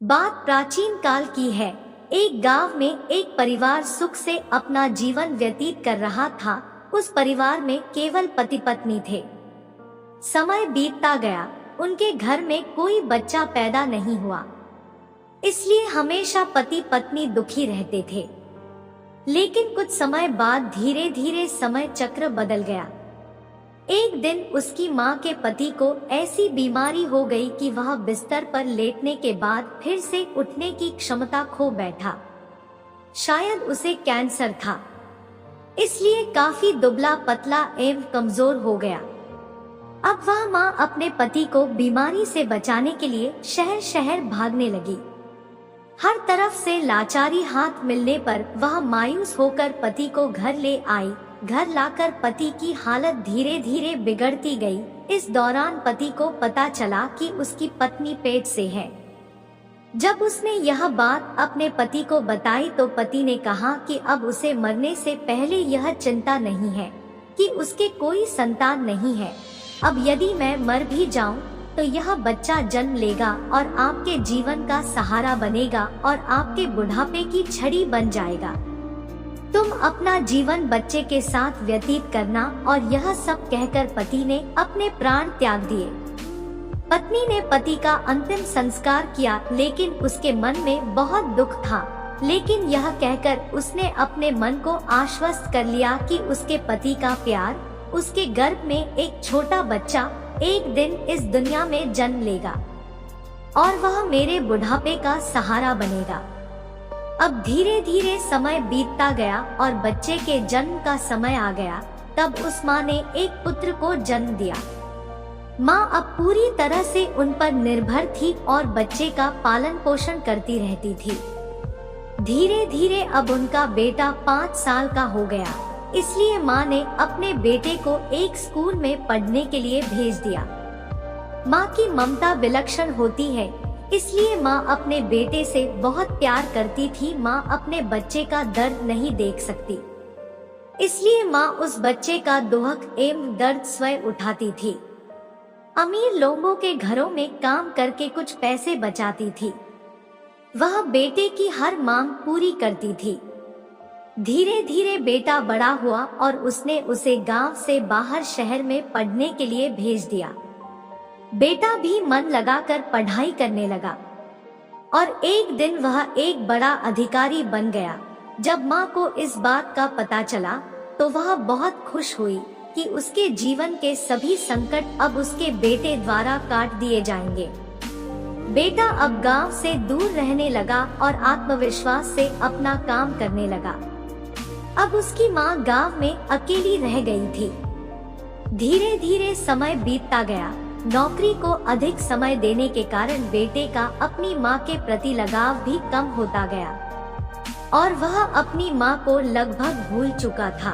बात प्राचीन काल की है। एक गांव में एक परिवार सुख से अपना जीवन व्यतीत कर रहा था। उस परिवार में केवल पति पत्नी थे। समय बीतता गया, उनके घर में कोई बच्चा पैदा नहीं हुआ। इसलिए हमेशा पति पत्नी दुखी रहते थे। लेकिन कुछ समय बाद धीरे धीरे समय चक्र बदल गया। एक दिन उसकी माँ के पति को ऐसी बीमारी हो गई कि वह बिस्तर पर लेटने के बाद फिर से उठने की क्षमता खो बैठा। शायद उसे कैंसर था, इसलिए काफी दुबला पतला एवं कमजोर हो गया। अब वह माँ अपने पति को बीमारी से बचाने के लिए शहर शहर भागने लगी। हर तरफ से लाचारी हाथ मिलने पर वह मायूस होकर पति को घर ले आई। घर लाकर पति की हालत धीरे धीरे बिगड़ती गई। इस दौरान पति को पता चला कि उसकी पत्नी पेट से है। जब उसने यह बात अपने पति को बताई तो पति ने कहा कि अब उसे मरने से पहले यह चिंता नहीं है कि उसके कोई संतान नहीं है। अब यदि मैं मर भी जाऊं तो यह बच्चा जन्म लेगा और आपके जीवन का सहारा बनेगा और आपके बुढ़ापे की छड़ी बन जाएगा। तुम अपना जीवन बच्चे के साथ व्यतीत करना। और यह सब कहकर पति ने अपने प्राण त्याग दिए। पत्नी ने पति का अंतिम संस्कार किया, लेकिन उसके मन में बहुत दुख था। लेकिन यह कहकर उसने अपने मन को आश्वस्त कर लिया कि उसके पति का प्यार, उसके गर्भ में एक छोटा बच्चा एक दिन इस दुनिया में जन्म लेगा और वह मेरे बुढ़ापे का सहारा बनेगा। अब धीरे धीरे समय बीतता गया और बच्चे के जन्म का समय आ गया। तब उस माँ ने एक पुत्र को जन्म दिया। माँ अब पूरी तरह से उन पर निर्भर थी और बच्चे का पालन पोषण करती रहती थी। धीरे धीरे अब उनका बेटा 5 साल का हो गया। इसलिए माँ ने अपने बेटे को एक स्कूल में पढ़ने के लिए भेज दिया। माँ की ममता विलक्षण होती है, इसलिए माँ अपने बेटे से बहुत प्यार करती थी। माँ अपने बच्चे का दर्द नहीं देख सकती, इसलिए माँ उस बच्चे का दुख एवं दर्द स्वयं उठाती थी। अमीर लोगों के घरों में काम करके कुछ पैसे बचाती थी। वह बेटे की हर मांग पूरी करती थी। धीरे धीरे बेटा बड़ा हुआ और उसने उसे गांव से बाहर शहर में पढ़ने के लिए भेज दिया। बेटा भी मन लगाकर पढ़ाई करने लगा और एक दिन वह एक बड़ा अधिकारी बन गया। जब माँ को इस बात का पता चला तो वह बहुत खुश हुई कि उसके जीवन के सभी संकट अब उसके बेटे द्वारा काट दिए जाएंगे। बेटा अब गांव से दूर रहने लगा और आत्मविश्वास से अपना काम करने लगा। अब उसकी माँ गांव में अकेली रह गई थी। धीरे धीरे समय बीतता गया। नौकरी को अधिक समय देने के कारण बेटे का अपनी माँ के प्रति लगाव भी कम होता गया और वह अपनी माँ को लगभग भूल चुका था।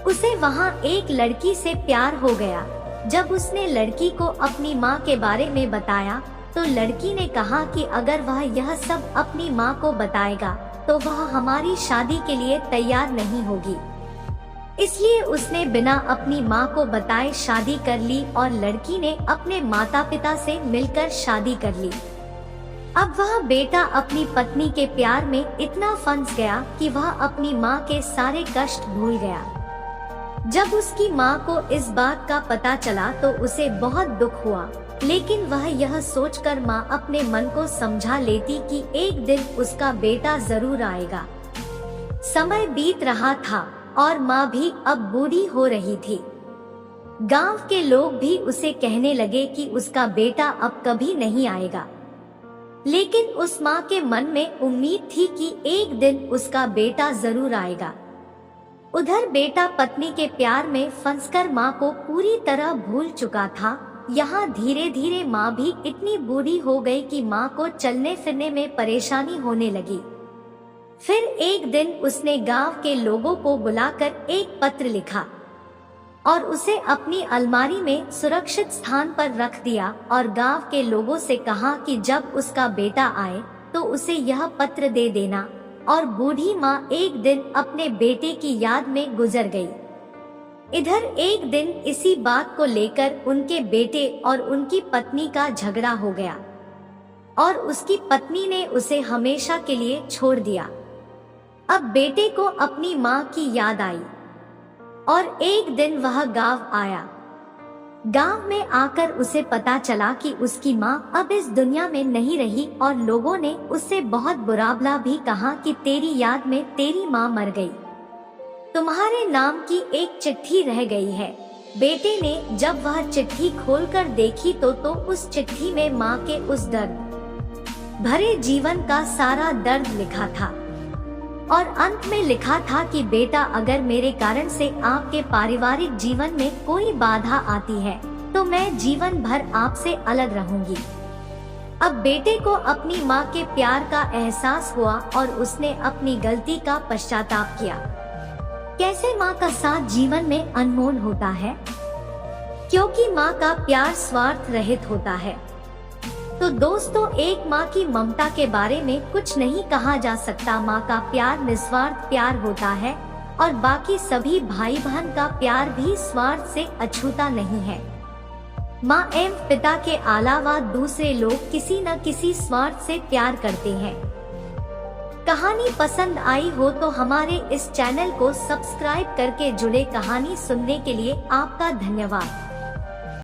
उसे वहाँ एक लड़की से प्यार हो गया। जब उसने लड़की को अपनी माँ के बारे में बताया तो लड़की ने कहा कि अगर वह यह सब अपनी माँ को बताएगा तो वह हमारी शादी के लिए तैयार नहीं होगी। इसलिए उसने बिना अपनी माँ को बताए शादी कर ली और लड़की ने अपने माता पिता से मिलकर शादी कर ली। अब वह बेटा अपनी पत्नी के प्यार में इतना फंस गया कि वह अपनी माँ के सारे कष्ट भूल गया। जब उसकी माँ को इस बात का पता चला तो उसे बहुत दुख हुआ, लेकिन वह यह सोचकर माँ अपने मन को समझा लेती कि एक दिन उसका बेटा जरूर आएगा। समय बीत रहा था और माँ भी अब बूढ़ी हो रही थी। गांव के लोग भी उसे कहने लगे कि उसका बेटा अब कभी नहीं आएगा। लेकिन उस माँ के मन में उम्मीद थी कि एक दिन उसका बेटा जरूर आएगा। उधर बेटा पत्नी के प्यार में फंसकर माँ को पूरी तरह भूल चुका था। यहाँ धीरे धीरे माँ भी इतनी बूढ़ी हो गई कि माँ को चलने फिरने में परेशानी होने लगी। फिर एक दिन उसने गांव के लोगों को बुलाकर एक पत्र लिखा और उसे अपनी अलमारी में सुरक्षित स्थान पर रख दिया और गांव के लोगों से कहा कि जब उसका बेटा आए तो उसे यह पत्र दे देना। और बूढ़ी माँ एक दिन अपने बेटे की याद में गुजर गई। इधर एक दिन इसी बात को लेकर उनके बेटे और उनकी पत्नी का झगड़ा हो गया। और उसकी पत्नी ने उसे हमेशा के लिए छोड़ दिया। अब बेटे को अपनी माँ की याद आई और एक दिन वह गांव आया। गांव में आकर उसे पता चला कि उसकी माँ अब इस दुनिया में नहीं रही और लोगों ने उससे बहुत बुरा भला भी कहा कि तेरी याद में तेरी माँ मर गई, तुम्हारे नाम की एक चिट्ठी रह गई है। बेटे ने जब वह चिट्ठी खोलकर देखी तो उस चिट्ठी में माँ के उस दर्द भरे जीवन का सारा दर्द लिखा था और अंत में लिखा था कि बेटा, अगर मेरे कारण से आपके पारिवारिक जीवन में कोई बाधा आती है तो मैं जीवन भर आपसे अलग रहूंगी। अब बेटे को अपनी माँ के प्यार का एहसास हुआ और उसने अपनी गलती का पश्चाताप किया। कैसे माँ का साथ जीवन में अनमोल होता है, क्योंकि माँ का प्यार स्वार्थ रहित होता है। तो दोस्तों, एक माँ की ममता के बारे में कुछ नहीं कहा जा सकता। माँ का प्यार निस्वार्थ प्यार होता है और बाकी सभी भाई बहन का प्यार भी स्वार्थ से अछूता नहीं है। माँ एवं पिता के अलावा दूसरे लोग किसी न किसी स्वार्थ से प्यार करते हैं। कहानी पसंद आई हो तो हमारे इस चैनल को सब्सक्राइब करके जुड़े। कहानी सुनने के लिए आपका धन्यवाद।